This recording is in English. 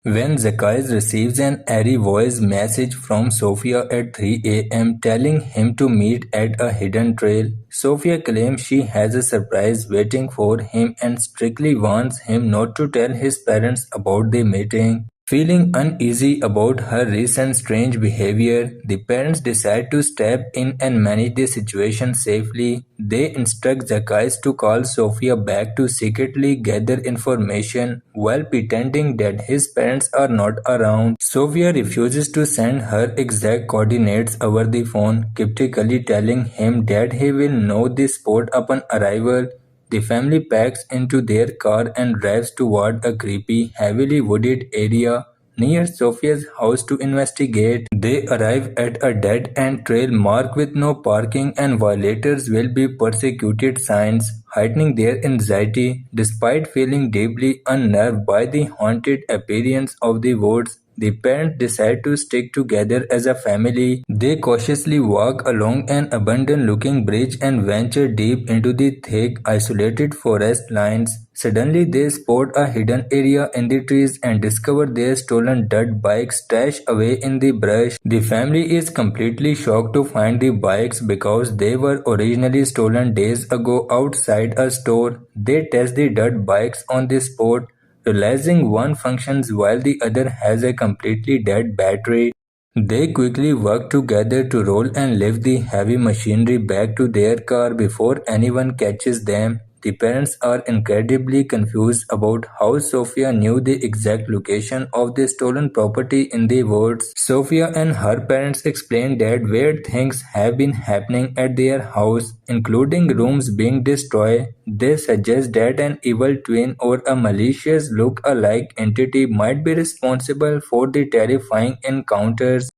When Zacchaeus receives an airy voice message from Sophia at 3 a.m. telling him to meet at a hidden trail, Sophia claims she has a surprise waiting for him and strictly warns him not to tell his parents about the meeting. Feeling uneasy about her recent strange behavior, the parents decide to step in and manage the situation safely. They instruct Zacchaeus to call Sophia back to secretly gather information while pretending that his parents are not around. Sophia refuses to send her exact coordinates over the phone, cryptically telling him that he will know the spot upon arrival. The family packs into their car and drives toward a creepy, heavily wooded area near Sophia's house to investigate. They arrive at a dead-end trail marked with no parking and violators will be persecuted signs, heightening their anxiety. Despite feeling deeply unnerved by the haunted appearance of the woods, the parents decide to stick together as a family. They cautiously walk along an abandoned-looking bridge and venture deep into the thick, isolated forest lines. Suddenly, they spot a hidden area in the trees and discover their stolen dirt bikes stashed away in the brush. The family is completely shocked to find the bikes because they were originally stolen days ago outside a store. They test the dirt bikes on the spot, realizing one functions while the other has a completely dead battery. They quickly work together to roll and lift the heavy machinery back to their car before anyone catches them. The parents are incredibly confused about how Sophia knew the exact location of the stolen property in the woods. Sophia and her parents explain that weird things have been happening at their house, including rooms being destroyed. They suggest that an evil twin or a malicious look-alike entity might be responsible for the terrifying encounters.